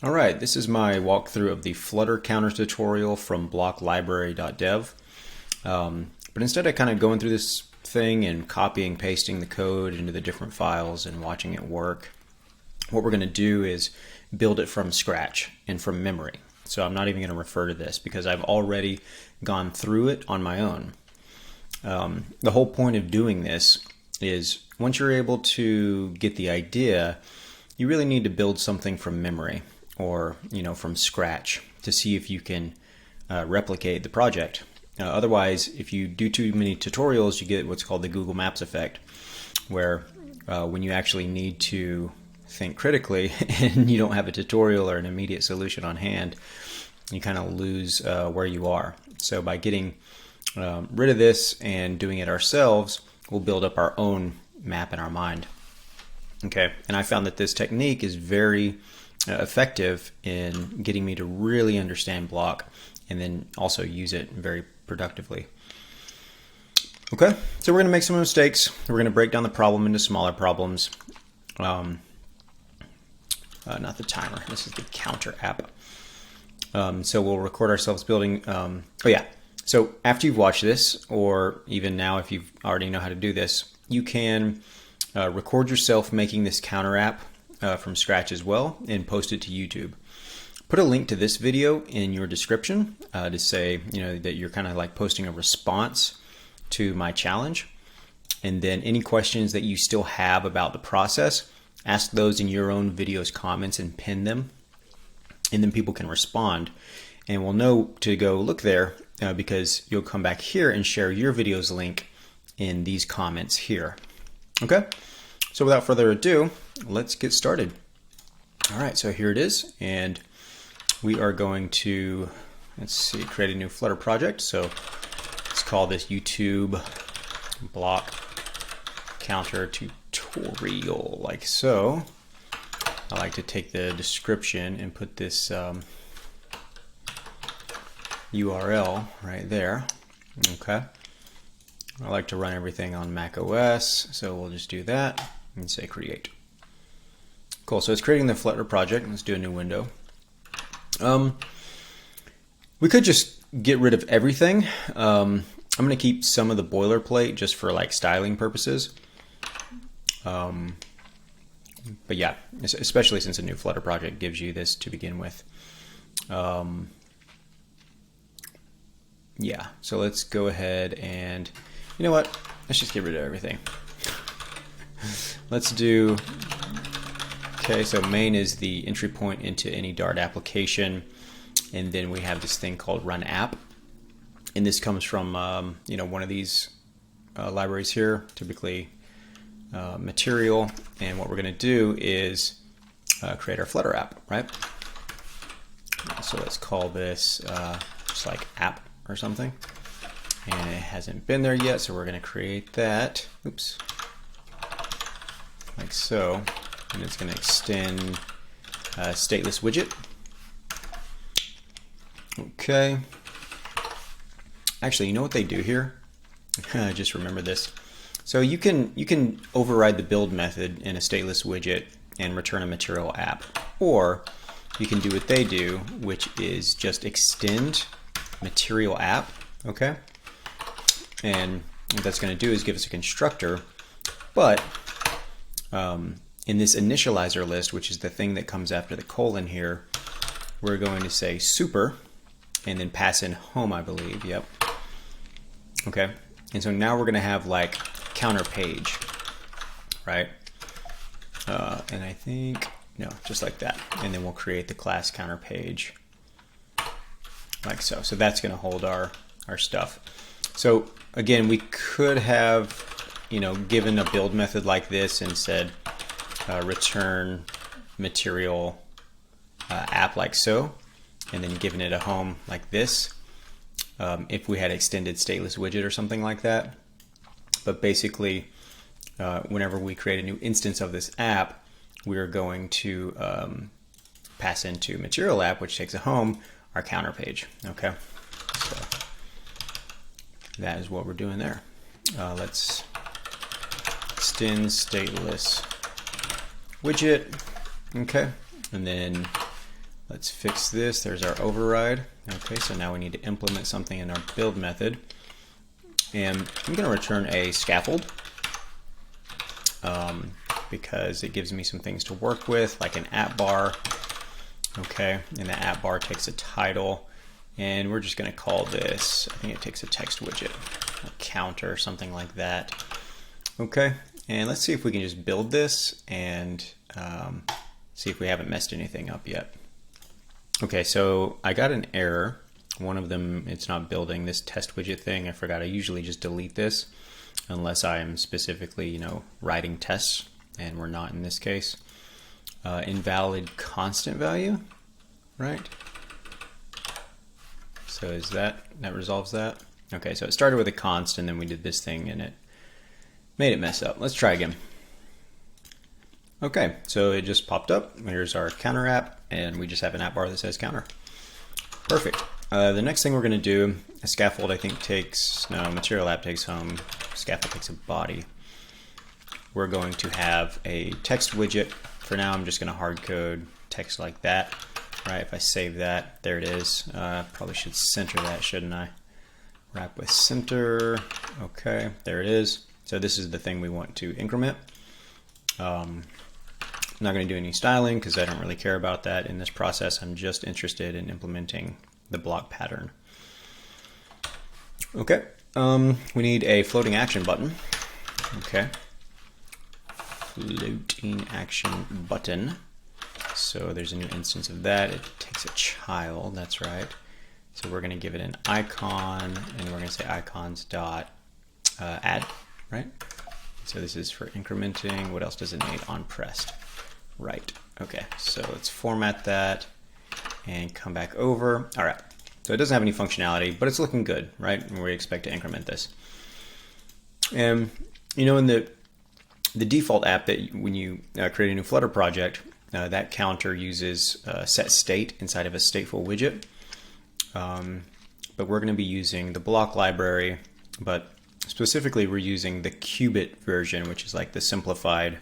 All right, this is my walkthrough of the Flutter Counter tutorial from blocklibrary.dev. But instead of kind of going through this thing and copying, pasting the code into the different files and watching it work, what we're going to do is build it from scratch and from memory. So I'm not even going to refer to this because I've already gone through it on my own. The whole point of doing this is once you're able to get the idea, you really need to build something from memory or from scratch to see if you can replicate the project. Otherwise, if you do too many tutorials, you get what's called the Google Maps effect, where when you actually need to think critically and you don't have a tutorial or an immediate solution on hand, you kind of lose where you are. So by getting rid of this and doing it ourselves, we'll build up our own map in our mind. Okay, and I found that this technique is very effective in getting me to really understand Block and then also use it very productively. Okay, so we're going to make some mistakes. We're going to break down the problem into smaller problems. Not the timer, this is the counter app. So we'll record ourselves building, so after you've watched this, or even now if you already know how to do this, you can record yourself making this counter app from scratch as well and post it to YouTube. Put a link to this video in your description to say that you're kind of like posting a response to my challenge. And then any questions that you still have about the process, ask those in your own video's comments and pin them. And then people can respond. And we'll know to go look there because you'll come back here and share your video's link in these comments here. Okay, so without further ado, let's get started. All right, so here it is, and we are going to, create a new Flutter project. So let's call this YouTube Bloc Counter tutorial, like so. I like to take the description and put this URL right there. Okay. I like to run everything on Mac OS, so we'll just do that and say create. Cool, so it's creating the Flutter project. Let's do a new window. We could just get rid of everything. I'm going to keep some of the boilerplate just for like styling purposes. But yeah, especially since a new Flutter project gives you this to begin with. Yeah, so let's go ahead and, you know what? Let's just get rid of everything. Let's do, okay, so main is the entry point into any Dart application. And then we have this thing called run app. And this comes from, one of these libraries here, typically material. And what we're going to do is create our Flutter app, right? So let's call this just like app or something. And it hasn't been there yet, so we're going to create that. Oops. Like so. And it's going to extend stateless widget. Okay. Actually, you know what they do here? I just remember this. So you can override the build method in a stateless widget and return a material app, or you can do what they do, which is just extend material app. Okay. And what that's going to do is give us a constructor, but in this initializer list, which is the thing that comes after the colon here, we're going to say super and then pass in home, I believe. Yep. Okay. And so now we're going to have like counter page, right? And I think, no, just like that. And then we'll create the class counter page like so. So that's going to hold our stuff. So again, we could have, given a build method like this and said return material app like so, and then given it a home like this, if we had extended stateless widget or something like that. But basically, whenever we create a new instance of this app, we're going to pass into material app, which takes a home, our counter page. Okay, so that is what we're doing there. Let's extend stateless widget. Okay, and then Let's fix this. There's our override. Okay, so now we need to implement something in our build method. And I'm going to return a scaffold because it gives me some things to work with, like an app bar. Okay, and the app bar takes a title, and we're just going to call this, I think it takes a text widget, a counter, something like that. Okay, and let's see if we can just build this and see if we haven't messed anything up yet. Okay, so I got an error. One of them, it's not building this test widget thing. I forgot I usually just delete this unless I'm specifically, writing tests, and we're not in this case. Invalid constant value, right? So is that resolves that? Okay, so it started with a const and then we did this thing and it made it mess up. Let's try again. Okay, so it just popped up. Here's our counter app, and we just have an app bar that says counter. Perfect. The next thing we're going to do, a scaffold I think material app takes home, scaffold takes a body. We're going to have a text widget. For now, I'm just going to hard code text like that. Right, if I save that, there it is. Probably should center that, shouldn't I? Wrap with center. Okay, there it is. So this is the thing we want to increment. I'm not going to do any styling because I don't really care about that in this process. I'm just interested in implementing the block pattern. Okay, we need a floating action button. Okay, floating action button. So there's a new instance of that. It takes a child, that's right. So we're going to give it an icon, and we're going to say icons dot add, right? So this is for incrementing. What else does it need? On pressed. Right. Okay. So let's format that and come back over. All right. So it doesn't have any functionality, but it's looking good, right? And we expect to increment this. And in the default app that when you create a new Flutter project, that counter uses set state inside of a stateful widget. But we're going to be using the block library, but specifically we're using the qubit version, which is like the simplified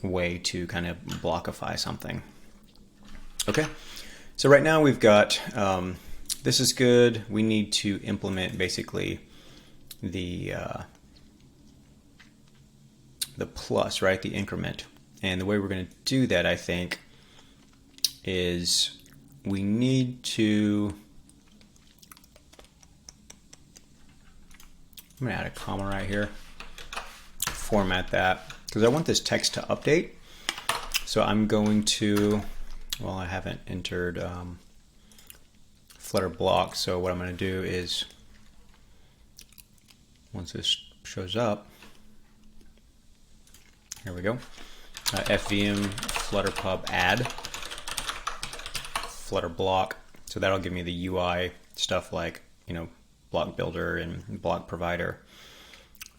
way to kind of blockify something. Okay, so right now we've got, this is good. We need to implement basically the plus, right, the increment. And the way we're going to do that, I think, is we need to, I'm going to add a comma right here, format that, because I want this text to update. So I'm going to, well, I haven't entered Flutter block, so what I'm going to do is, once this shows up, here we go, FVM Flutter pub add Flutter block. So that'll give me the UI stuff like, block builder and block provider,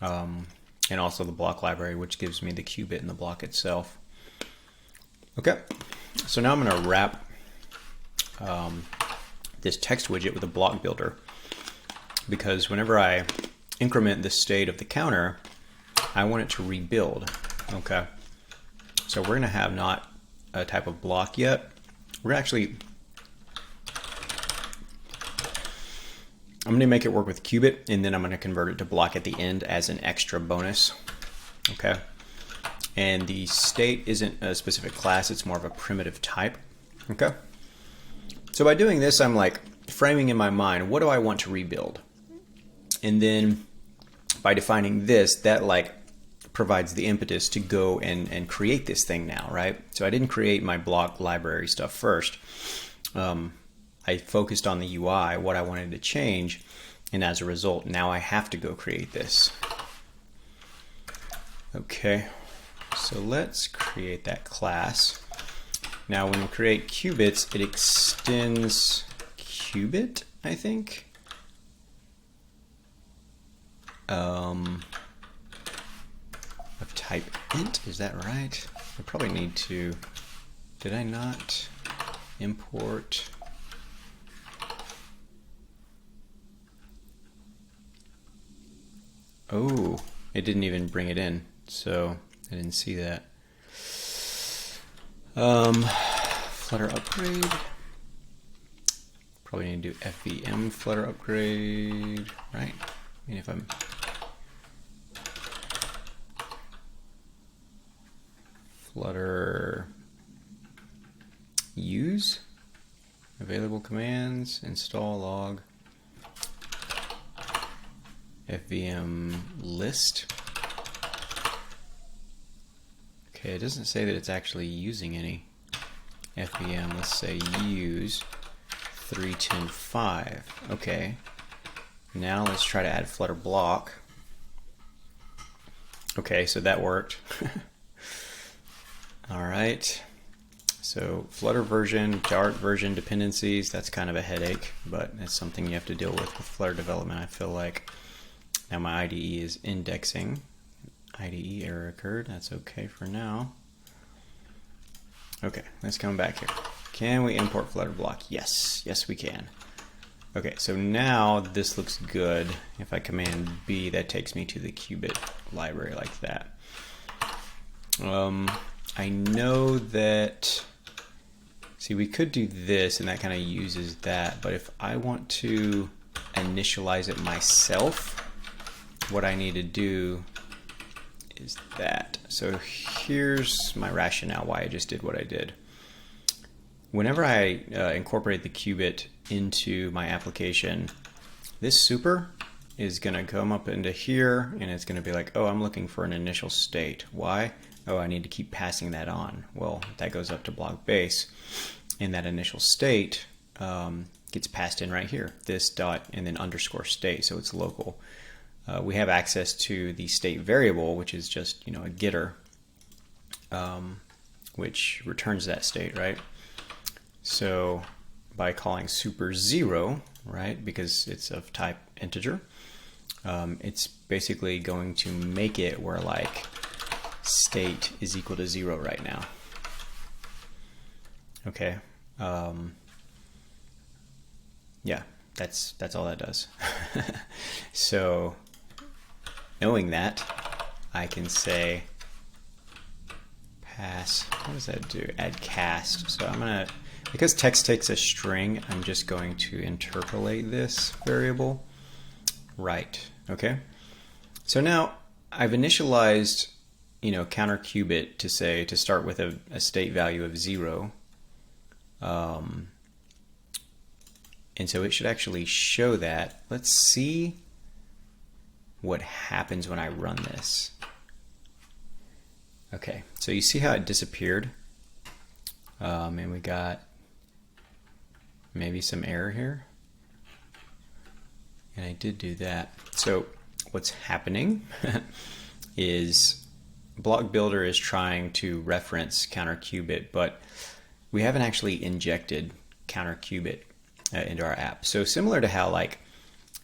and also the block library, which gives me the qubit in the block itself. Okay, so now I'm going to wrap this text widget with a block builder, because whenever I increment the state of the counter, I want it to rebuild. Okay, so we're going to have not a type of block yet. We're actually, I'm going to make it work with qubit, and then I'm going to convert it to block at the end as an extra bonus. Okay, and the state isn't a specific class, it's more of a primitive type. Okay, so by doing this, I'm like framing in my mind, what do I want to rebuild? And then by defining this, that like provides the impetus to go and create this thing now, right? So I didn't create my block library stuff first. I focused on the UI, what I wanted to change, and as a result, now I have to go create this. Okay, so let's create that class. Now when we create qubits, it extends qubit, I think. Of type int, is that right? I probably need to, did I not import? Oh, it didn't even bring it in, so I didn't see that. Flutter upgrade. Probably need to do FVM Flutter upgrade, right? I mean, if I'm Flutter use available commands, install log, FVM list. Okay, it doesn't say that it's actually using any FVM. Let's say use 3.10.5. Okay, now let's try to add Flutter block. Okay, so that worked. All right, so Flutter version, Dart version dependencies, that's kind of a headache, but it's something you have to deal with Flutter development, I feel like. Now my IDE is indexing. IDE error occurred, that's okay for now. Okay, let's come back here. Can we import Flutter block? Yes, yes we can. Okay, so now this looks good. If I command B, that takes me to the qubit library like that. I know that, see, we could do this and that kind of uses that, but if I want to initialize it myself, what I need to do is that. So here's my rationale why I just did what I did. Whenever I incorporate the qubit into my application, this super is going to come up into here and it's going to be like, oh, I'm looking for an initial state. Why? Oh, I need to keep passing that on. Well, that goes up to block base, and that initial state gets passed in right here, this dot and then underscore state, so it's local. We have access to the state variable, which is just, you know, a getter, which returns that state, right? So by calling super 0, right, because it's of type integer, it's basically going to make it where like state is equal to 0 right now. Okay. Yeah, that's all that does. So knowing that, I can say pass, what does that do? Add cast. So I'm gonna, because text takes a string, I'm just going to interpolate this variable. Right, okay. So now I've initialized, you know, counter qubit to say, to start with a state value of 0. And so it should actually show that. Let's see what happens when I run this. Okay, so you see how it disappeared? And we got maybe some error here. And I did do that. So what's happening is Block Builder is trying to reference counter qubit, but we haven't actually injected counter qubit into our app. So similar to how, like,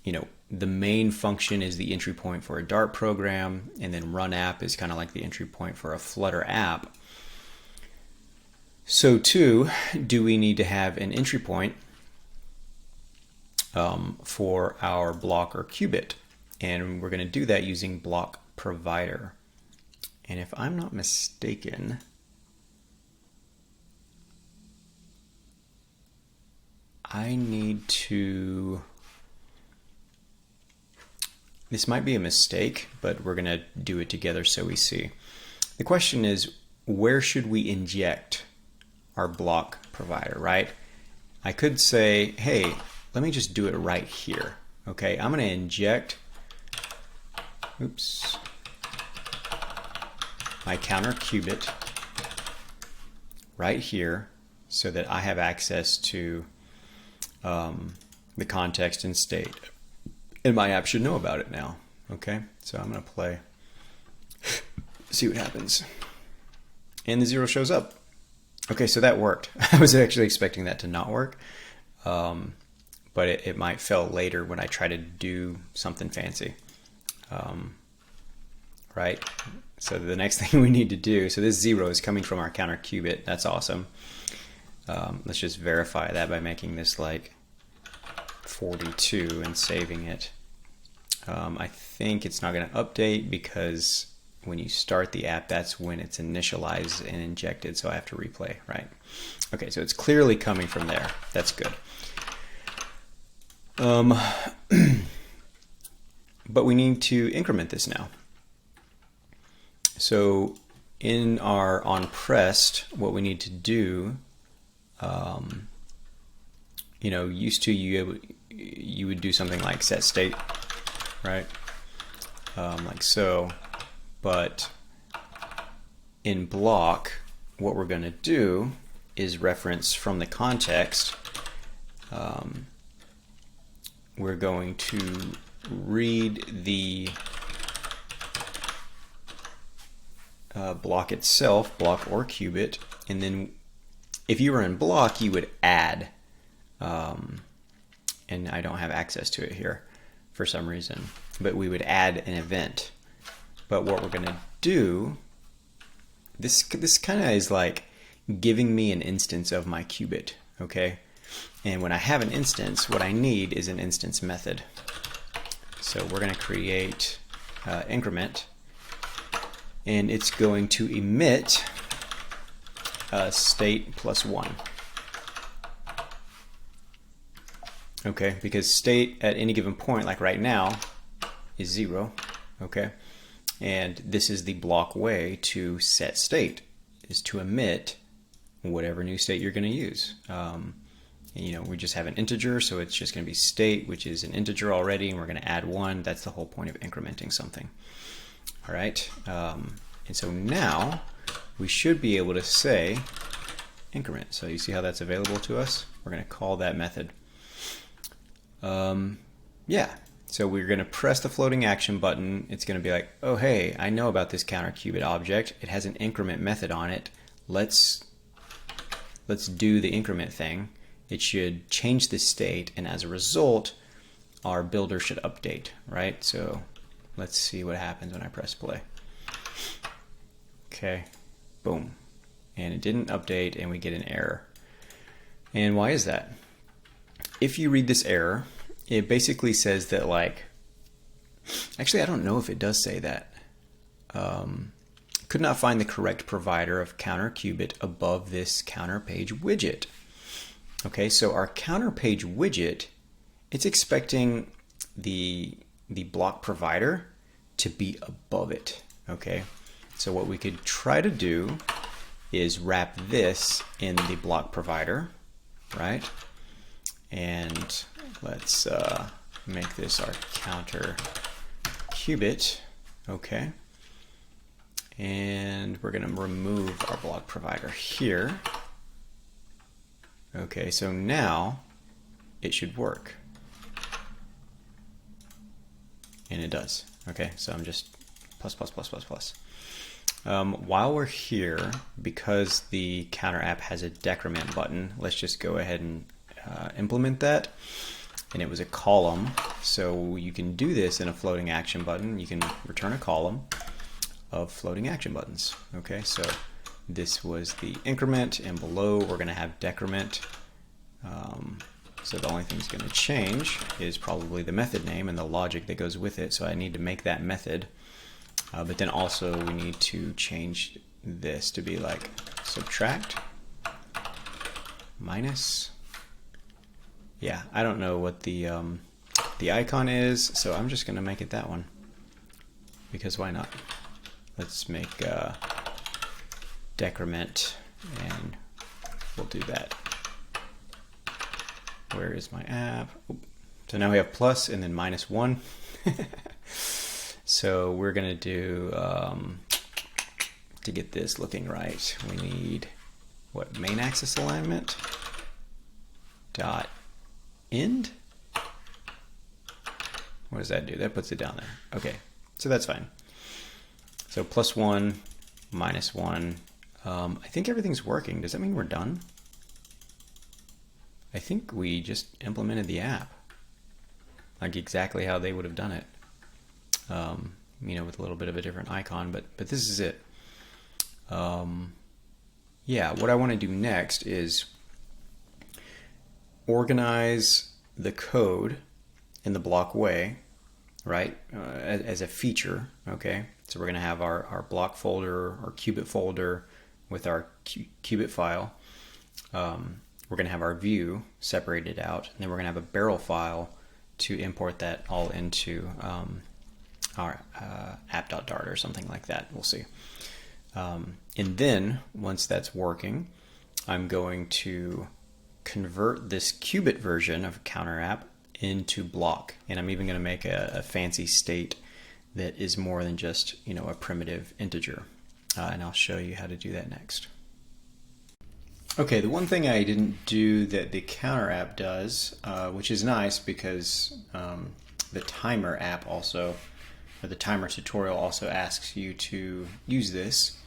you know, the main function is the entry point for a Dart program, and then run app is kind of like the entry point for a Flutter app. So too, do we need to have an entry point for our block or qubit? And we're going to do that using block provider. And if I'm not mistaken, I need to, this might be a mistake, but we're going to do it together so we see. The question is, where should we inject our block provider, right? I could say, hey, let me just do it right here. Okay, I'm going to inject, oops, my counter qubit right here so that I have access to the context and state. And my app should know about it now. Okay, so I'm going to play, see what happens. And the 0 shows up. Okay, so that worked. I was actually expecting that to not work. But it might fail later when I try to do something fancy. Right? So the next thing we need to do, so this 0 is coming from our counter qubit. That's awesome. Let's just verify that by making this like 42 and saving it. I think it's not going to update because when you start the app, that's when it's initialized and injected, so I have to replay, right? Okay, so it's clearly coming from there. That's good. But we need to increment this now. So in our onPressed, what we need to do, used to you would do something like set state, right? Like so. But in Bloc, what we're going to do is reference from the context. We're going to read the block itself, block or qubit, and then if you were in Bloc, you would add, and I don't have access to it here for some reason, but we would add an event. But what we're going to do, this kind of is like giving me an instance of my qubit, okay? And when I have an instance, what I need is an instance method. So we're going to create increment, and it's going to emit state plus 1. Okay, because state at any given point, like right now, is 0. Okay, and this is the Bloc way to set state, is to emit whatever new state you're going to use. We just have an integer, so it's just going to be state, which is an integer already, and we're going to add 1. That's the whole point of incrementing something. All right, and so now we should be able to say increment. So you see how that's available to us? We're going to call that method. So we're going to press the floating action button. It's going to be like, oh hey, I know about this counter qubit object. It has an increment method on it. Let's do the increment thing. It should change the state, and as a result, our builder should update, right? So let's see what happens when I press play. Okay, boom. And it didn't update, and we get an error. And why is that? If you read this error, it basically says that, like, actually I don't know if it does say that. Could not find the correct provider of counter qubit above this counter page widget. Okay, so our counter page widget, it's expecting the block provider to be above it. Okay, so what we could try to do is wrap this in the block provider, right? And let's make this our counter qubit. Okay, and we're going to remove our block provider here. Okay, so now it should work. And it does. Okay, so I'm just plus. While we're here, because the counter app has a decrement button, let's just go ahead and implement that. And it was a column, so you can do this in a floating action button. You can return a column of floating action buttons. Okay, so this was the increment, and below we're going to have decrement. So the only thing that's going to change is probably the method name and the logic that goes with it. So I need to make that method. But then also we need to change this to be like subtract minus. Yeah, I don't know what the icon is, so I'm just going to make it that one. Because why not? Let's make decrement, and we'll do that. Where is my app? So now we have plus and then -1. So we're going to do, to get this looking right, we need, what, main axis alignment? Dot end? What does that do? That puts it down there. Okay, so that's fine. So +1, -1. I think everything's working. Does that mean we're done? I think we just implemented the app, like exactly how they would have done it. With a little bit of a different icon, but this is it. Yeah, what I want to do next is organize the code in the Bloc way right, as a feature. Okay, so we're going to have our block folder or qubit folder with our qubit file. We're going to have our view separated out, and then we're going to have a barrel file to import that all into our app.dart or something like that. We'll see. And then once that's working, I'm going to convert this qubit version of counter app into block, and I'm even going to make a fancy state that is more than just, you know, a primitive integer, and I'll show you how to do that next. Okay, the one thing I didn't do that the counter app does, which is nice because the timer app also, or the timer tutorial also asks you to use this,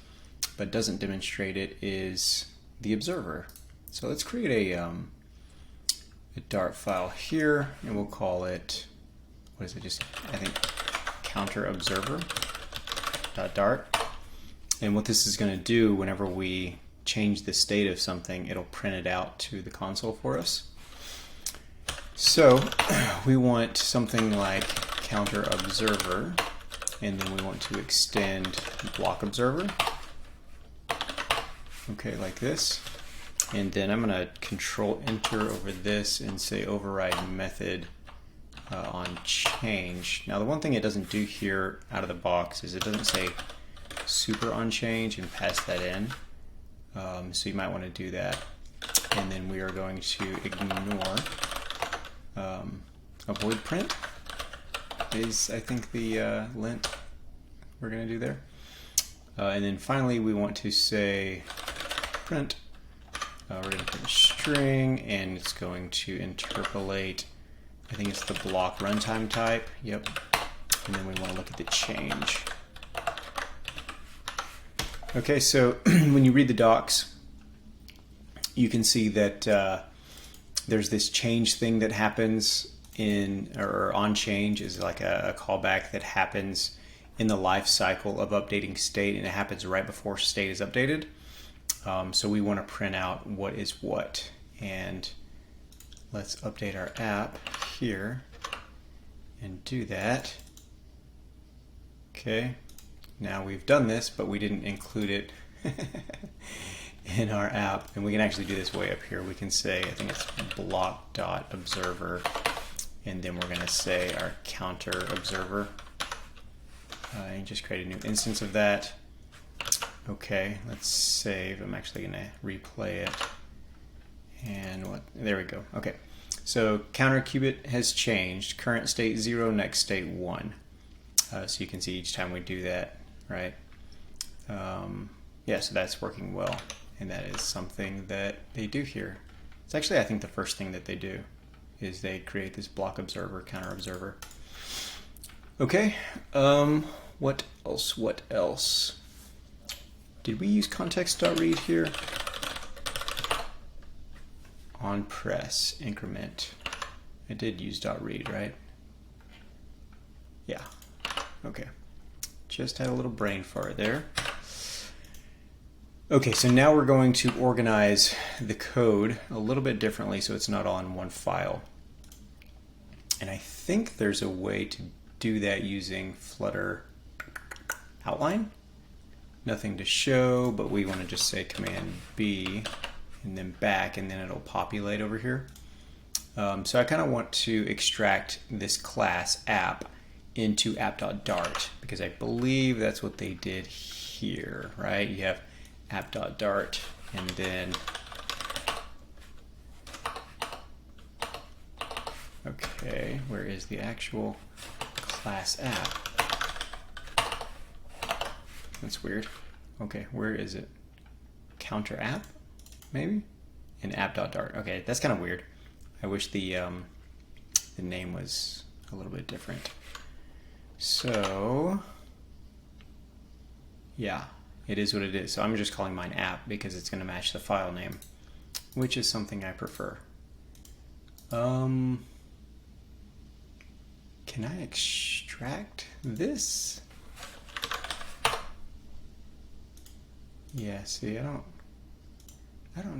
but doesn't demonstrate it, is the observer. So let's create a Dart file here, and we'll call it, what is it, just, I think, counter observer.dart. And what this is going to do, whenever we change the state of something, it'll print it out to the console for us. So we want something like counter observer, and then we want to extend block observer. Okay, like this. And then I'm going to control enter over this and say override method on change. Now the one thing it doesn't do here out of the box is it doesn't say super on change and pass that in. So you might want to do that. And then we are going to ignore avoid print is, I think, the lint we're going to do there. And then finally we want to say print. We're going to put a string, and it's going to interpolate, I think it's the block runtime type. Yep. And then we want to look at the change. Okay, so when you read the docs, you can see that there's this change thing that happens in, or on change is like a callback that happens in the life cycle of updating state, and it happens right before state is updated. So we want to print out what is what, and let's update our app here and do that. Okay, now we've done this, but we didn't include it in our app, and we can actually do this way up here. We can say, I think it's block.observer, and then we're going to say our counter observer, and just create a new instance of that. Okay, let's save. I'm actually going to replay it. And what? There we go. Okay, so counter qubit has changed. Current state 0, next state 1. So you can see each time we do that, right? Yeah, so that's working well. And that is something that they do here. It's actually, I think, the first thing that they do is they create this block observer, counter observer. Okay, what else? What else? Did we use context.read here? On press, increment. I did use .read, right? Yeah, okay. Just had a little brain fart there. Okay, so now we're going to organize the code a little bit differently so it's not all in one file. And I think there's a way to do that using Flutter outline. Nothing to show, but we want to just say Command B and then back, and then it'll populate over here. So I kind of want to extract this class app into app.dart, because I believe that's what they did here, right? You have app.dart, and then okay, where is the actual class app? That's weird. Okay, where is it? Counter app, maybe? And app.dart. Okay, that's kind of weird. I wish the name was a little bit different. So yeah, it is what it is. So I'm just calling mine app because it's going to match the file name, which is something I prefer. Can I extract this? Yeah, see, I don't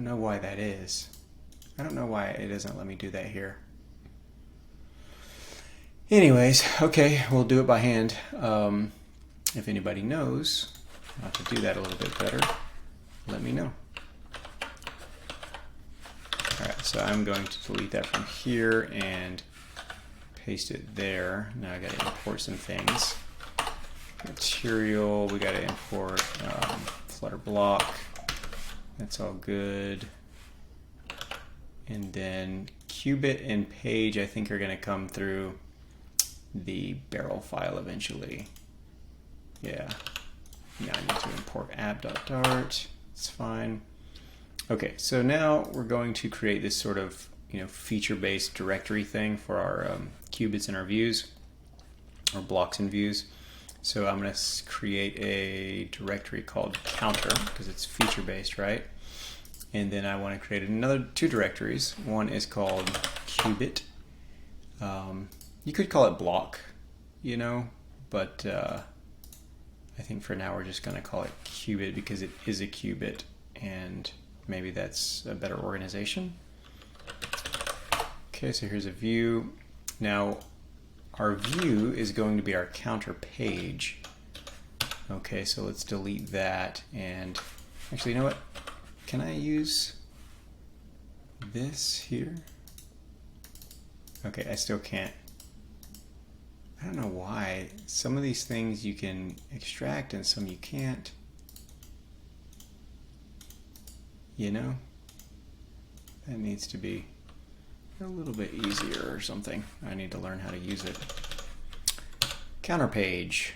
know why that is. I don't know why it doesn't let me do that here. Anyways, okay, we'll do it by hand. If anybody knows how to do that a little bit better, let me know. Alright, so I'm going to delete that from here and paste it there. Now I gotta import some things. Material, we gotta import Flutter block. That's all good. And then Qubit and page I think are gonna come through the barrel file eventually. Yeah. Now I need to import app.dart. It's fine. Okay, so now we're going to create this sort of feature-based directory thing for our qubits and our views, or blocks and views. So I'm going to create a directory called counter because it's feature-based, right? And then I want to create another two directories. One is called qubit. You could call it block, but I think for now we're just going to call it qubit because it is a qubit, and maybe that's a better organization. Okay, so here's a view. Now our view is going to be our counter page. Okay, so let's delete that, and actually, you know what? Can I use this here? Okay, I still can't. I don't know why. Some of these things you can extract and some you can't. That needs to be a little bit easier or something. I need to learn how to use it. Counter page.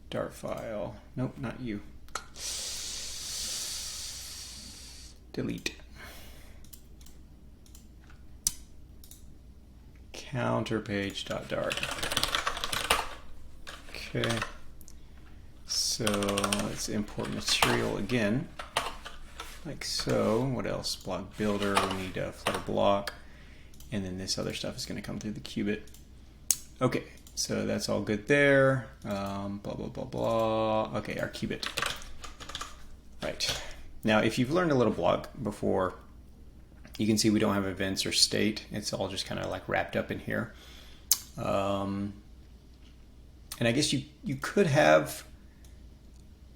Dart file. Nope, not you. Delete. Counter page.dart. Okay. So let's import material again. Like so. What else? Block builder. We need a Flutter block. And then this other stuff is going to come through the qubit. Okay, so that's all good there. Blah, blah, blah, blah. Okay, our qubit. Right. Now, if you've learned a little block before, you can see we don't have events or state. It's all just kind of like wrapped up in here. And I guess you could have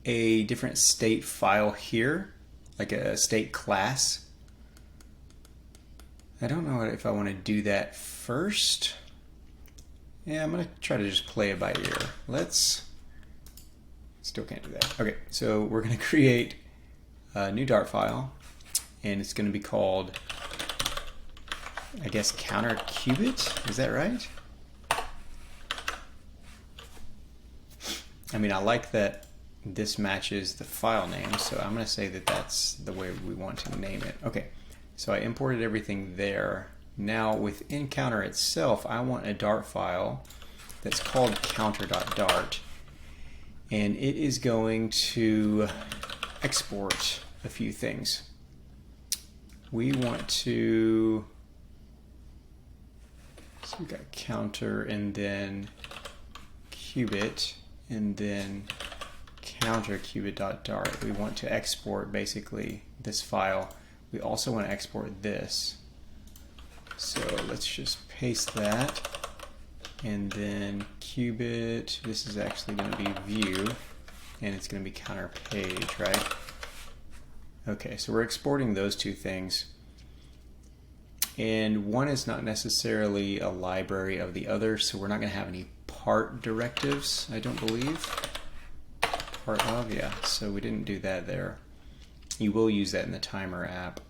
a different state file here, like a state class. I don't know if I want to do that first. Yeah, I'm going to try to just play it by ear. Still can't do that. Okay, so we're going to create a new Dart file, and it's going to be called, I guess, counter qubit. Is that right? I mean, I like that this matches the file name, so I'm going to say that that's the way we want to name it. Okay, so I imported everything there. Now within counter itself, I want a Dart file that's called counter.dart, and it is going to export a few things. We want to, so we got counter and then qubit and then counter qubit.dart. We want to export basically this file. We also want to export this. So let's just paste that, and then qubit, this is actually going to be view, and it's going to be counter page, right? Okay, so we're exporting those two things, and one is not necessarily a library of the other, so we're not going to have any part directives, I don't believe. Part of, yeah, so we didn't do that there. You will use that in the timer app.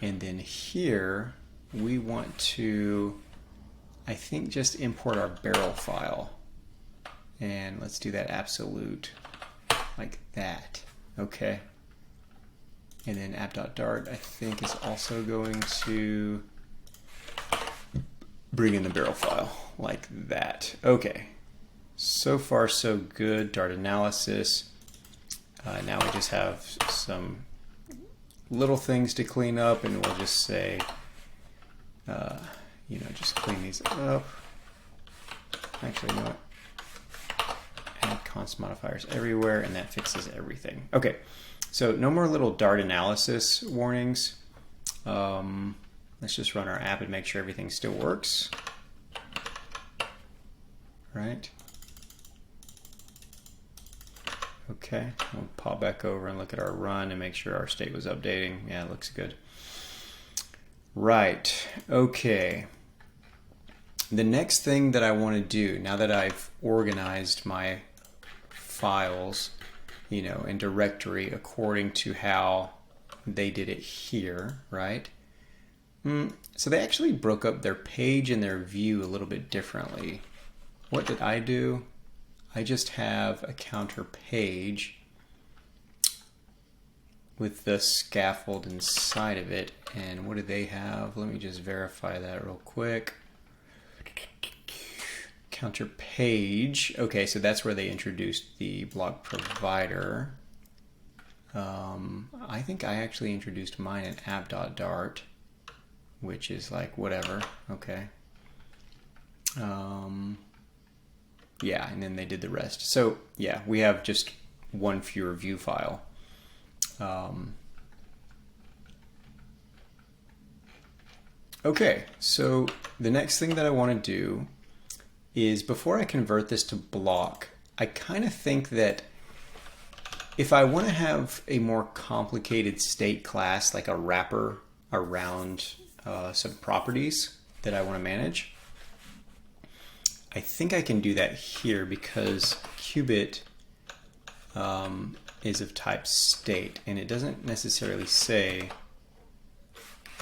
And then here we want to, I think, just import our barrel file, and let's do that absolute like that. Okay, and then app.dart I think is also going to bring in the barrel file like that. Okay, so far so good. Dart analysis. Now we just have some little things to clean up, and we'll just say, just clean these up. Actually, you know what? Add const modifiers everywhere, and that fixes everything. Okay, so no more little Dart analysis warnings. We're let's just run our app and make sure everything still works. Right. Okay, we'll pop back over and look at our run and make sure our state was updating. Yeah, it looks good. Right, okay. The next thing that I want to do, now that I've organized my files, in directory according to how they did it here, right? So they actually broke up their page and their view a little bit differently. What did I do? I just have a counter page with the scaffold inside of it. And what do they have? Let me just verify that real quick. Counter page. Okay, so that's where they introduced the block provider. I think I actually introduced mine in app.dart, which is like whatever. Okay. Yeah, and then they did the rest. So yeah, we have just one fewer view file. Okay, so the next thing that I want to do is, before I convert this to block, I kind of think that if I want to have a more complicated state class, like a wrapper around some properties that I want to manage, I think I can do that here because qubit is of type state, and it doesn't necessarily say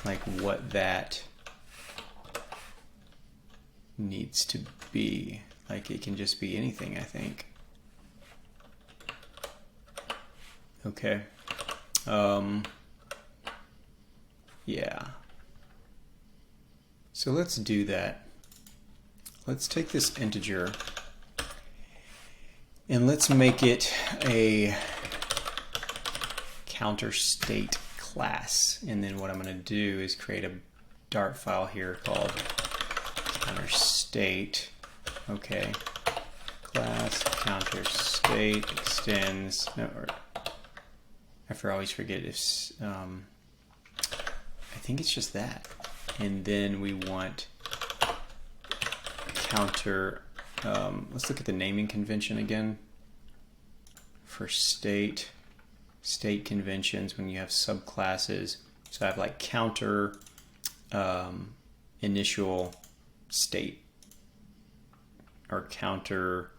like what that needs to be. Like it can just be anything, I think. Okay. Yeah. So let's do that. Let's take this integer and let's make it a counter state class. And then what I'm going to do is create a Dart file here called counter state. Okay. Class counter state extends. No, or I always forget if I think it's just that. And then we want counter, let's look at the naming convention again for state conventions when you have subclasses. So I have like counter initial state or counter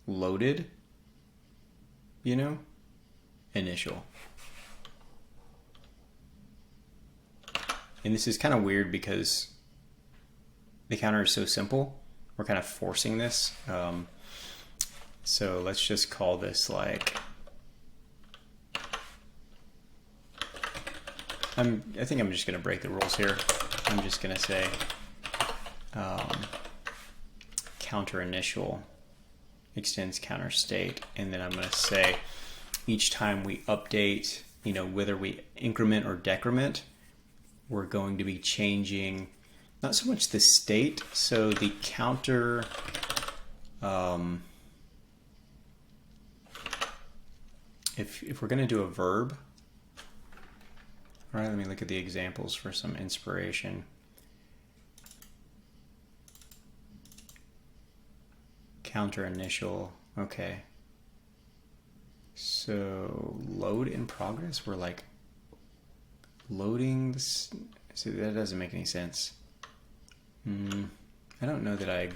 loaded, initial. And this is kind of weird because the counter is so simple. We're kind of forcing this. So let's just call this like, I think I'm just going to break the rules here. I'm just going to say counter initial extends counter state, and then I'm going to say each time we update, whether we increment or decrement, we're going to be changing not so much the state, so the counter if we're going to do a verb, all right, let me look at the examples for some inspiration. Counter initial, okay. So load in progress, we're like loading this. See, that doesn't make any sense. I don't know that I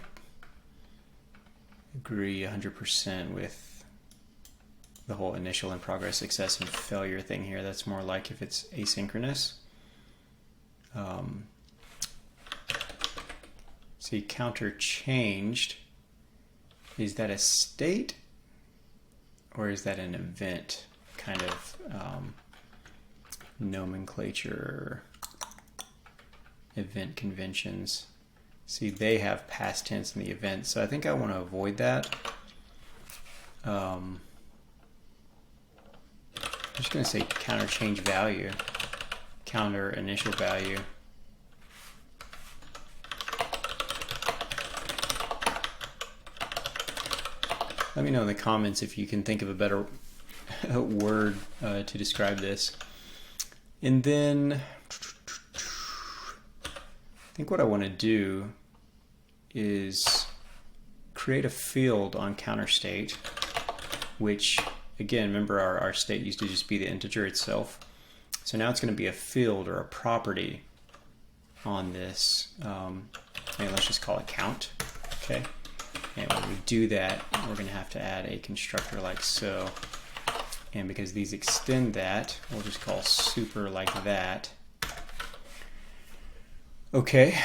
agree 100% with the whole initial in progress, success, and failure thing here. That's more like if it's asynchronous. See, counter changed. Is that a state or is that an event kind of nomenclature, event conventions? See, they have past tense in the event, so I think I want to avoid that. I'm just going to say counter change value, counter initial value. Let me know in the comments if you can think of a better word to describe this. And then think what I want to do is create a field on counter state, which again, remember our state used to just be the integer itself. So now it's going to be a field or a property on this, and let's just call it count. Okay, and when we do that, we're going to have to add a constructor like so. And because these extend that, we'll just call super like that. Okay,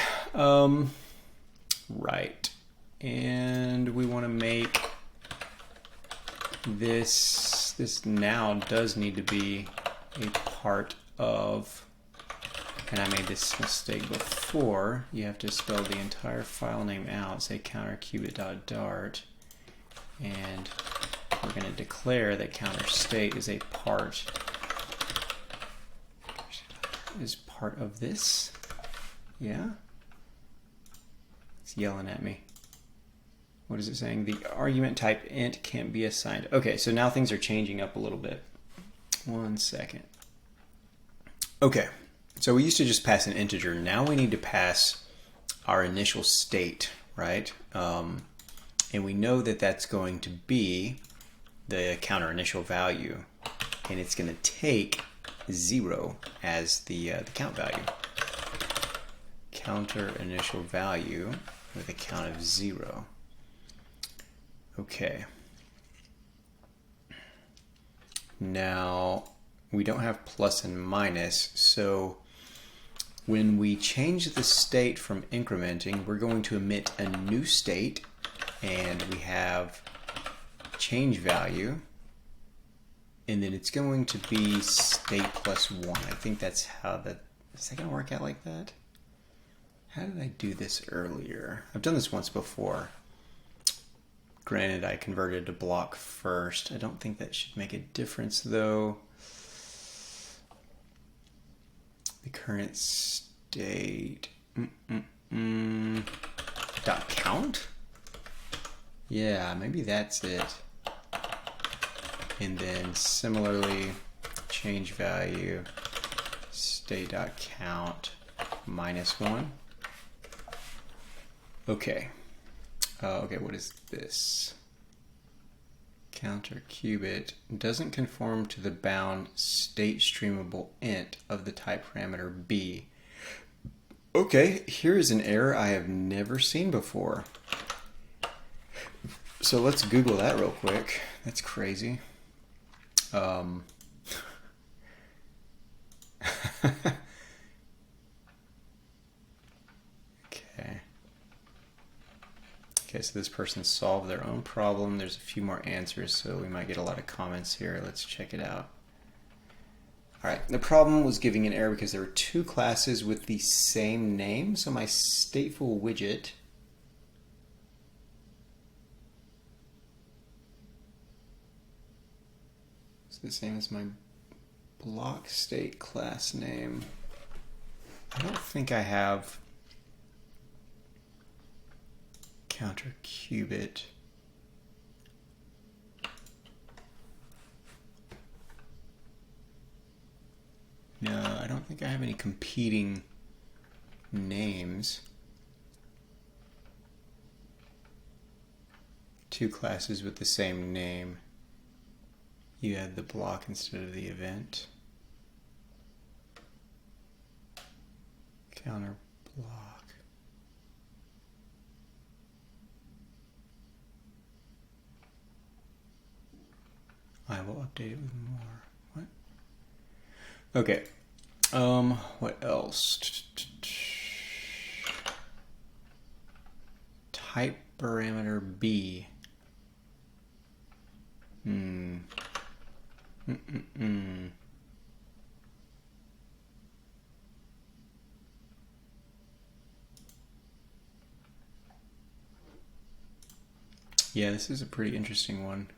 right. And we want to make this now does need to be a part of, and I made this mistake before, you have to spell the entire file name out, say counterqubit.dart, and we're going to declare that counter state is a part of this. Yeah? It's yelling at me. What is it saying? The argument type int can't be assigned. Okay, so now things are changing up a little bit. 1 second. Okay, so we used to just pass an integer. Now we need to pass our initial state, right? And we know that that's going to be the counter initial value, and it's going to take 0 as the count value. Counter initial value with a count of 0. Okay. Now we don't have plus and minus, so when we change the state from incrementing, we're going to emit a new state, and we have change value, and then it's going to be state plus 1. I think that's how that, is that going to work out like that? How did I do this earlier? I've done this once before. Granted, I converted to block first. I don't think that should make a difference though. The current state, dot count? Yeah, maybe that's it. And then similarly, change value, state.count -1. Okay. Okay, what is this? Counter qubit doesn't conform to the bound state streamable int of the type parameter b. Okay, here is an error I have never seen before. So let's Google that real quick. That's crazy. Okay, so this person solved their own problem. There's a few more answers, so we might get a lot of comments here. Let's check it out. All right, the problem was giving an error because there were 2 classes with the same name. So my stateful widget is the same as my block state class name. I don't think I have counter qubit. No, I don't think I have any competing names. 2 classes with the same name. You add the block instead of the event. Counter block. I will update it with more. What? Okay. What else? Type parameter B. Yeah, this is a pretty interesting one.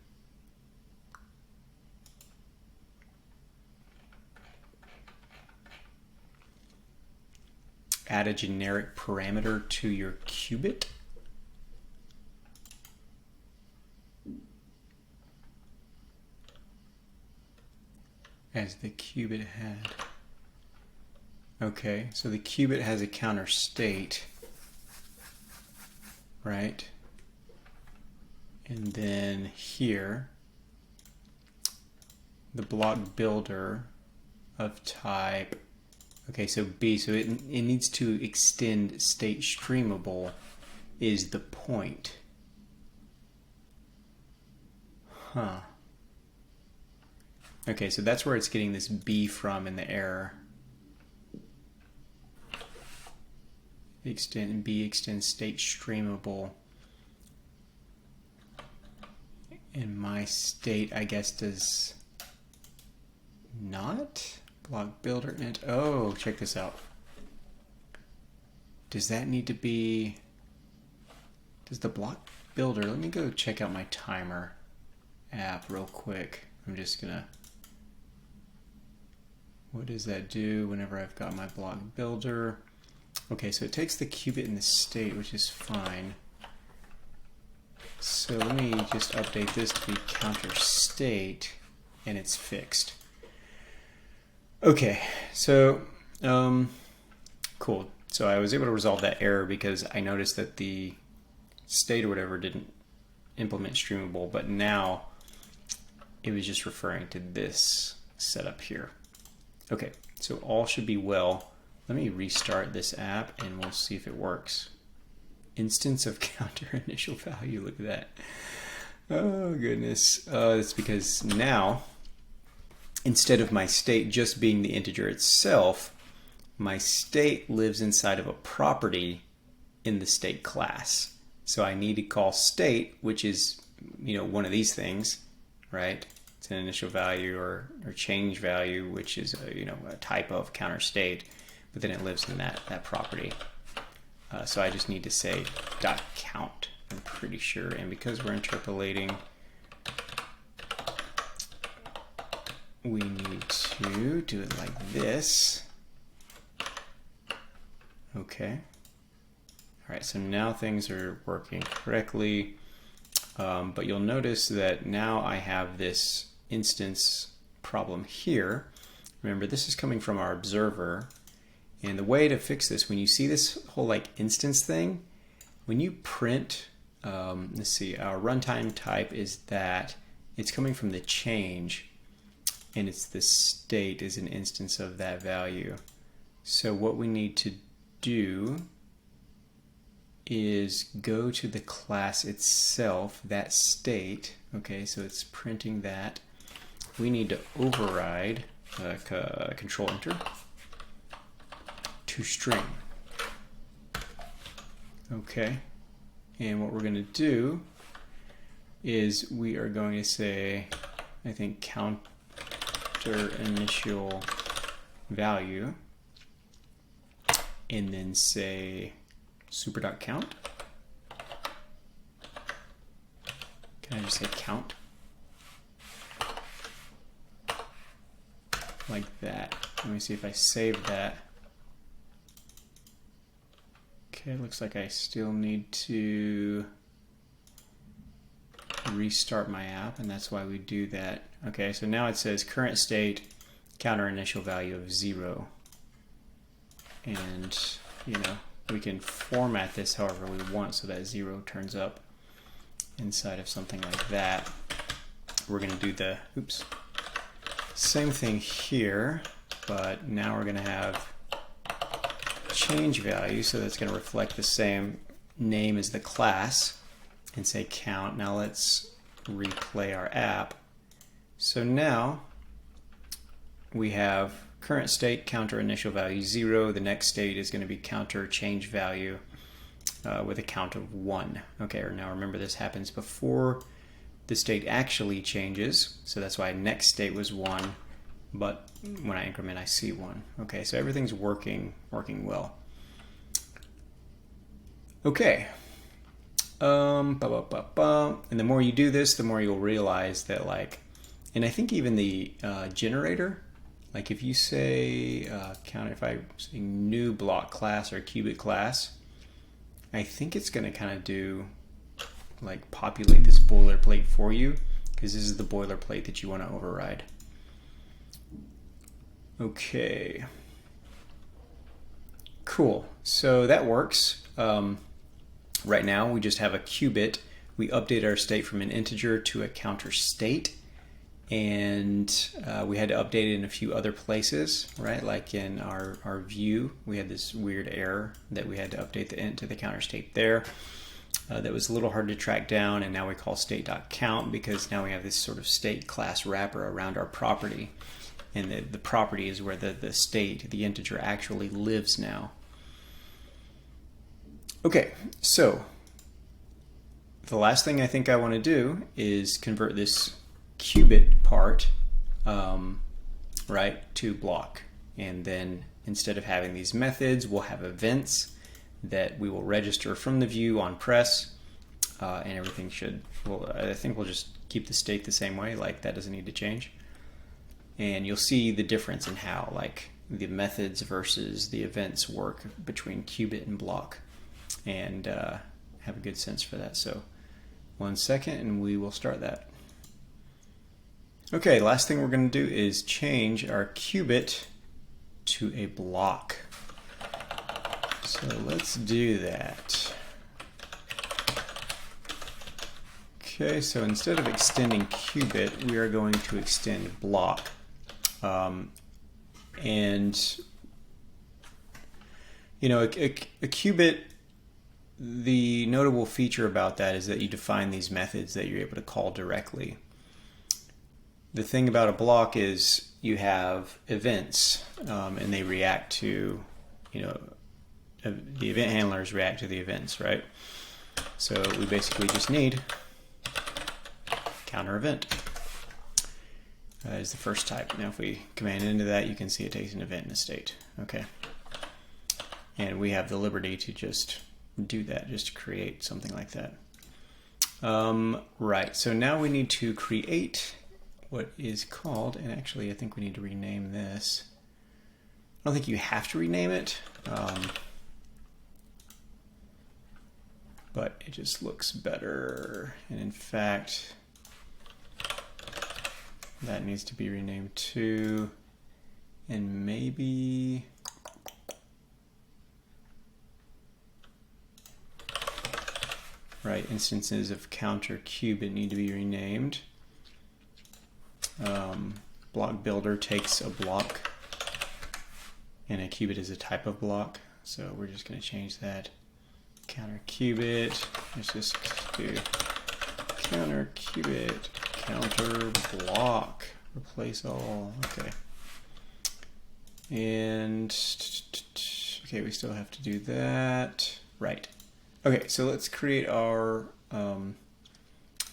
Add a generic parameter to your qubit. As the qubit had. Okay, so the qubit has a counter state, right? And then here, the block builder of type, okay, so B, so it needs to extend state streamable is the point. Huh. Okay, so that's where it's getting this B from in the error. Extend B extends state streamable. And my state, I guess, does not. Block builder int. Oh, check this out. Does that need to be? Does the block builder? Let me go check out my timer app real quick. I'm just gonna. What does that do whenever I've got my block builder? Okay, so it takes the qubit in the state, which is fine. So let me just update this to be counter state, and it's fixed. Okay, so cool. So I was able to resolve that error because I noticed that the state or whatever didn't implement streamable, but now it was just referring to this setup here. Okay, so all should be well. Let me restart this app and we'll see if it works. Instance of counter initial value, look at that. Oh goodness, that's because now, instead of my state just being the integer itself, my state lives inside of a property in the state class. So I need to call state, which is, one of these things, right? It's an initial value or change value, which is a type of counter state, but then it lives in that property. So I just need to say dot count, I'm pretty sure, and because we're interpolating, we need to do it like this. Okay. All right, so now things are working correctly, but you'll notice that now I have this instance problem here. Remember, this is coming from our observer, and the way to fix this, when you see this whole instance thing, when you print, let's see, our runtime type is that it's coming from the change, and it's the state is an instance of that value. So what we need to do is go to the class itself, that state. Okay, so it's printing that. We need to override control enter to string. Okay, and what we're going to do is we are going to say, I think, counter initial value, and then say super.count. Can I just say count? Like that. Let me see if I save that. Okay, looks like I still need to restart my app, and that's why we do that. Okay, so now it says current state, counter initial value of 0. And, we can format this however we want so that 0 turns up inside of something like that. We're going to do the, same thing here, but now we're going to have change value, so that's going to reflect the same name as the class, and say count. Now let's replay our app. So now we have current state, counter initial value 0. The next state is going to be counter change value with a count of 1. Okay, now remember this happens before the state actually changes, so that's why next state was 1, but when I increment I see 1. Okay, so everything's working well. Okay. And the more you do this, the more you'll realize that, and I think even the generator, if you say if I say new block class or qubit class, I think it's going to kind of do populate this boilerplate for you, because this is the boilerplate that you want to override. Okay. Cool. So that works. Right now we just have a qubit. We update our state from an integer to a counter state, and we had to update it in a few other places, right? Like in our view, we had this weird error that we had to update the int to the counter state there. That was a little hard to track down, and now we call state.count because now we have this sort of state class wrapper around our property, and the property is where the state, the integer, actually lives now. Okay, so the last thing I think I want to do is convert this qubit part right to block, and then instead of having these methods, we'll have events that we will register from the view on press, and everything should, well, I think we'll just keep the state the same way, like that doesn't need to change. And you'll see the difference in how like the methods versus the events work between qubit and block, and have a good sense for that. So 1 second and we will start that. Okay, last thing we're going to do is change our qubit to a block. So let's do that. Okay, so instead of extending qubit, we are going to extend block. And you know, a qubit, the notable feature about that is that you define these methods that you're able to call directly. The thing about a block is you have events, and they react to, you know, the event handlers react to the events, right? So we basically just need counter event is the first type. Now if we command into that, you can see it takes an event and a state. Okay, and we have the liberty to just do that, just to create something like that. Right, so now we need to create what is called, and actually I think we need to rename this. I don't think you have to rename it, but it just looks better. And in fact, that needs to be renamed too. And maybe right, instances of counter qubit need to be renamed. Block builder takes a block, and a qubit is a type of block, so we're just going to change that. Counter qubit, let's just do counter qubit, counter block, replace all. Okay, and okay, we still have to do that. Right. Okay, so let's create our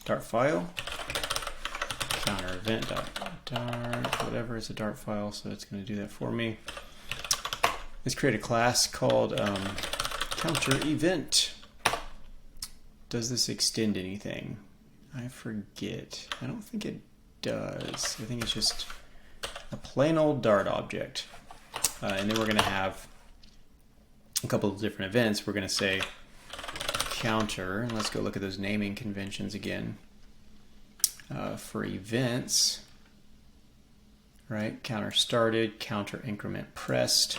Dart file. Counter event dart, whatever, is a Dart file, so it's going to do that for me. Let's create a class called counter event. Does this extend anything? I forget. I don't think it does. I think it's just a plain old Dart object. And then we're going to have a couple of different events. We're going to say counter, and let's go look at those naming conventions again. For events, right? Counter started, counter increment pressed.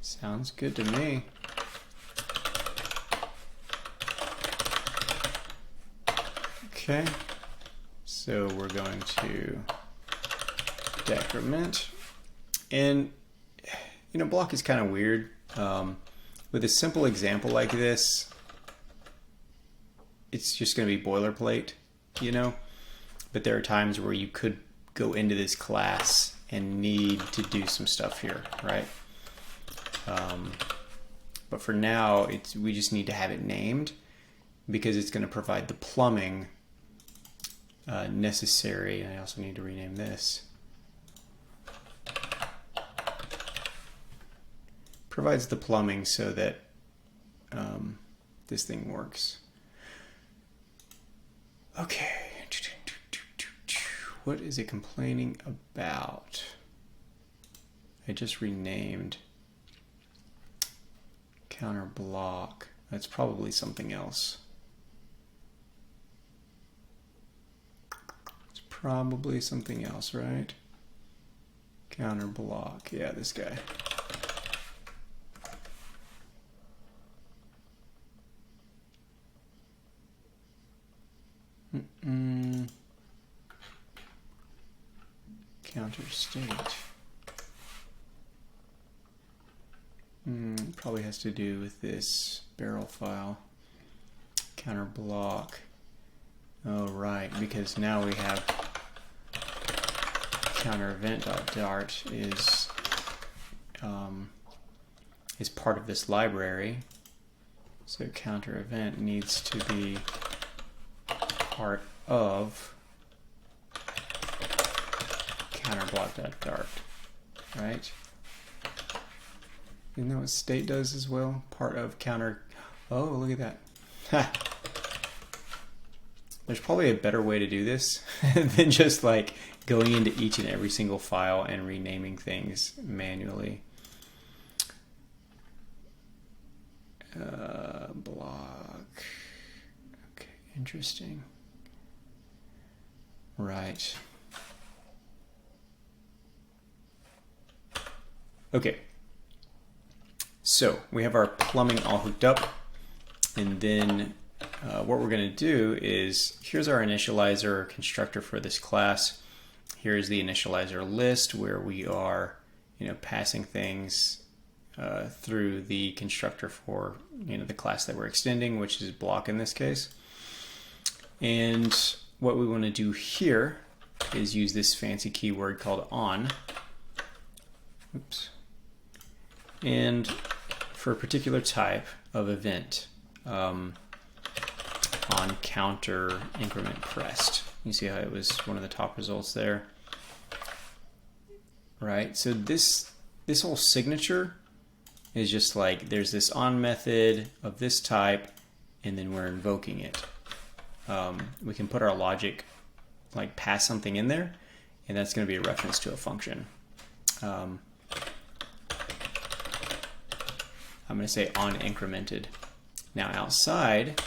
Sounds good to me. Okay, so we're going to decrement, and you know, block is kind of weird. With a simple example like this, it's just going to be boilerplate, you know, but there are times where you could go into this class and need to do some stuff here, right? But for now, we just need to have it named because it's going to provide the plumbing necessary. And I also need to rename this. Provides the plumbing so that this thing works. Okay, what is it complaining about? I just renamed counter block. That's probably something else. It's probably something else, right? Counter block, yeah, this guy. Counter state. Probably has to do with this barrel file. Counter block. Oh, right, because now we have counter event.dart is part of this library. So counter event needs to be part of counterblock.dart, right? Isn't that what state does as well? Part of counter. Oh, look at that. Ha. There's probably a better way to do this than just like going into each and every single file and renaming things manually. Block. Okay, interesting. Right. Okay. So we have our plumbing all hooked up, and then what we're going to do is, here's our initializer constructor for this class. Here's the initializer list where we are, passing things through the constructor for, the class that we're extending, which is block in this case. And what we want to do here is use this fancy keyword called on. Oops. And for a particular type of event, on counter increment pressed. You see how it was one of the top results there, right? So this whole signature is just like there's this on method of this type, and then we're invoking it. We can put our logic, like pass something in there, and that's going to be a reference to a function. I'm going to say on incremented. Now outside,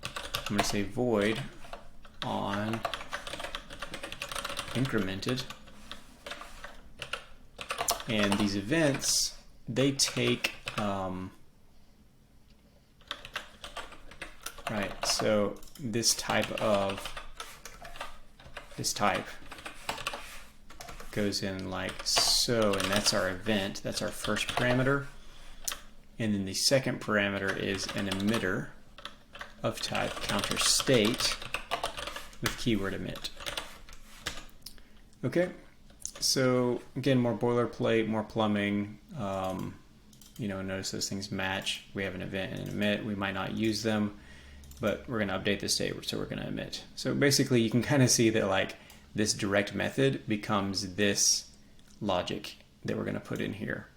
I'm going to say void on incremented. And these events, they take, right, so this type goes in like so, and that's our event, that's our first parameter. And then the second parameter is an emitter of type counter state with keyword emit. Okay, so again, more boilerplate, more plumbing. Notice those things match. We have an event and an emit. We might not use them, but we're going to update the state, so we're going to emit. So basically, you can kind of see that like this direct method becomes this logic that we're going to put in here.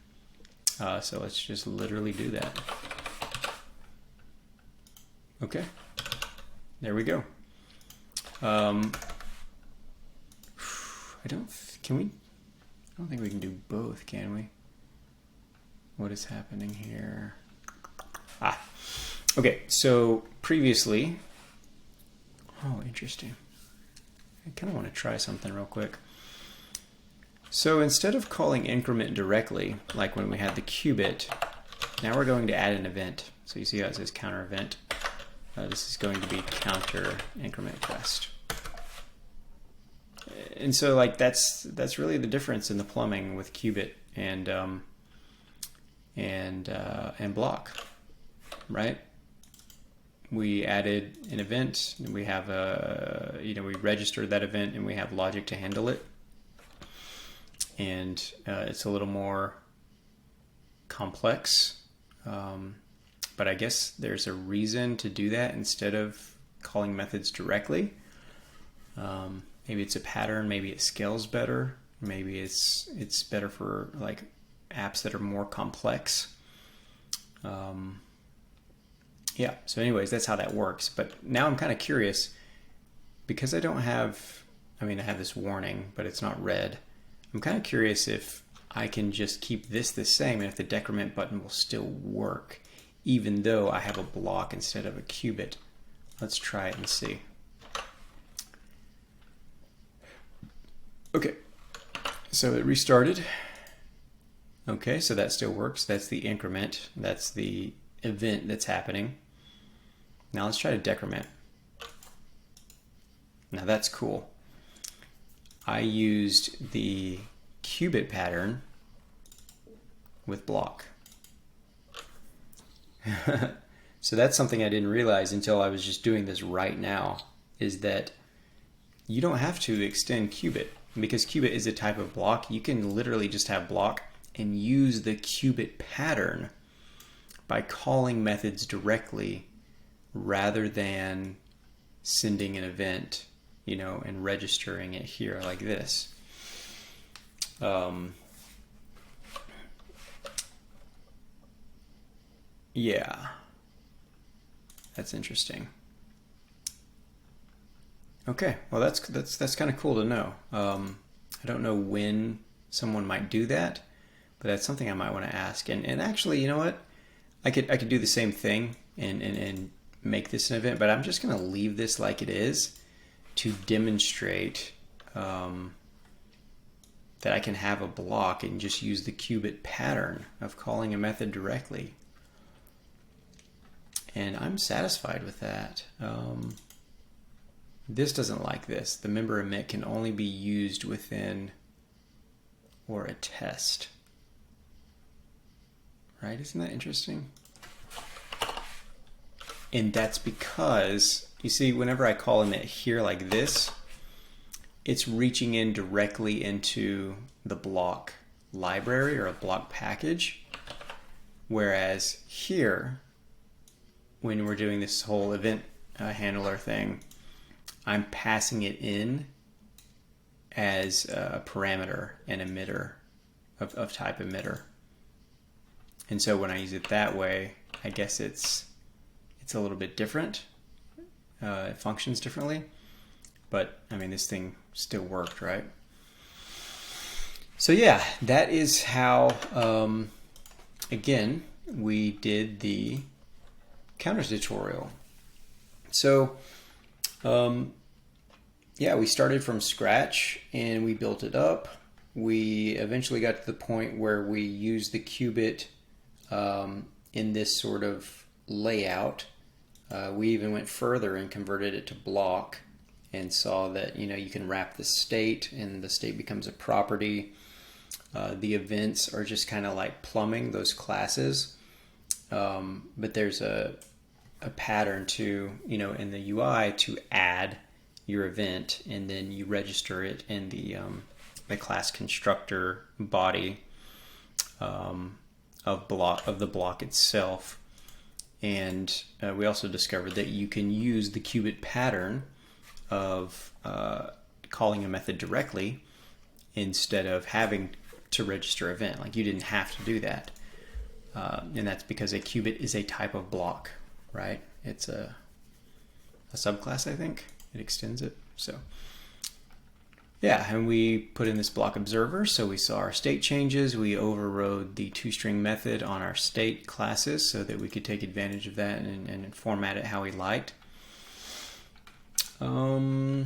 So let's just literally do that. Okay, there we go. I don't think we can do both, can we? What is happening here? Okay, so previously, oh, interesting. I kind of want to try something real quick. So instead of calling increment directly, like when we had the qubit, now we're going to add an event. So you see how it says counter event. This is going to be counter increment pressed. And so like that's really the difference in the plumbing with qubit and block, right? We added an event, and we have we registered that event, and we have logic to handle it. And it's a little more complex, but I guess there's a reason to do that instead of calling methods directly. Maybe it's a pattern, maybe it scales better, maybe it's better for like apps that are more complex. Yeah, so anyways, that's how that works. But now I'm kind of curious, because I don't have, I have this warning, but it's not red. I'm kind of curious if I can just keep this the same and if the decrement button will still work, even though I have a block instead of a qubit. Let's try it and see. Okay, So it restarted. Okay, so that still works. That's the increment. That's the event that's happening. Now let's try to decrement. Now that's cool. I used the qubit pattern with block. So that's something I didn't realize until I was just doing this right now, is that you don't have to extend qubit. Because qubit is a type of block, you can literally just have block and use the qubit pattern by calling methods directly rather than sending an event, you know, and registering it here like this. Yeah, that's interesting. Okay, well that's kind of cool to know. I don't know when someone might do that, but that's something I might want to ask. And actually, you know what? I could do the same thing and make this an event, but I'm just going to leave this like it is to demonstrate that I can have a block and just use the qubit pattern of calling a method directly. And I'm satisfied with that. This doesn't like this. The member emit can only be used within or a test. Right? Isn't that interesting? And that's because, you see, whenever I call emit here like this, it's reaching in directly into the block library or a block package. Whereas here, when we're doing this whole event handler thing, I'm passing it in as a parameter, an emitter of type emitter. And so when I use it that way, I guess it's a little bit different. It functions differently. But, I mean, this thing still worked, right? So yeah, that is how, again, we did the counter tutorial. So, yeah, we started from scratch and we built it up. We eventually got to the point where we used the qubit in this sort of layout. We even went further and converted it to block and saw that, you know, you can wrap the state and the state becomes a property. The events are just kind of like plumbing those classes. But there's a pattern to, you know, in the UI to add your event, and then you register it in the class constructor body of the block itself. And we also discovered that you can use the qubit pattern of calling a method directly instead of having to register event. Like, you didn't have to do that. And that's because a qubit is a type of block, right? It's a subclass, I think. It extends it. So yeah, and we put in this block observer, so we saw our state changes. We overrode the toString method on our state classes so that we could take advantage of that and format it how we liked. Yeah,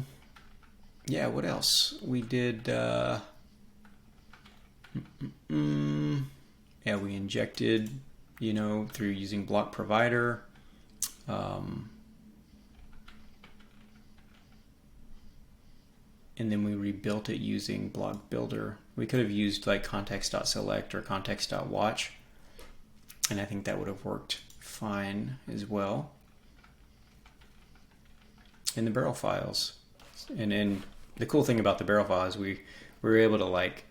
what else? We did, yeah, we injected, you know, through using block provider. And then we rebuilt it using block builder. We could have used like context.select or context.watch, and I think that would have worked fine as well. And the barrel files. And the cool thing about the barrel file is we were able to like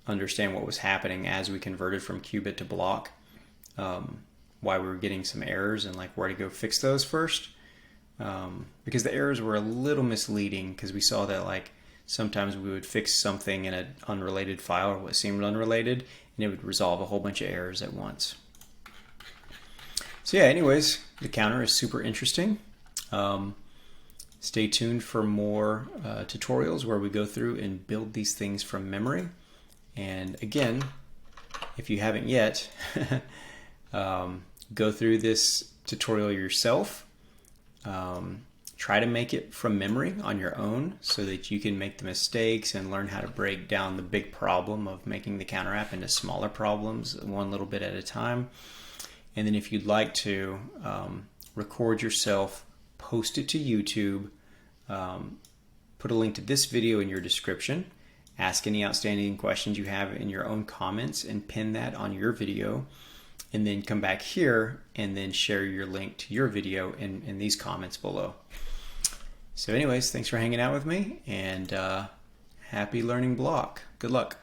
understand what was happening as we converted from qubit to block, why we were getting some errors and like where to go fix those first. Because the errors were a little misleading, because we saw that like sometimes we would fix something in an unrelated file or what seemed unrelated, and it would resolve a whole bunch of errors at once. So yeah, anyways, the counter is super interesting. Stay tuned for more tutorials where we go through and build these things from memory. And again, if you haven't yet, go through this tutorial yourself. try to make it from memory on your own so that you can make the mistakes and learn how to break down the big problem of making the counter app into smaller problems, one little bit at a time. And then if you'd like to record yourself, post it to YouTube, put a link to this video in your description, ask any outstanding questions you have in your own comments and pin that on your video, and then come back here and then share your link to your video in these comments below. So anyways, thanks for hanging out with me, and happy learning Bloc. Good luck.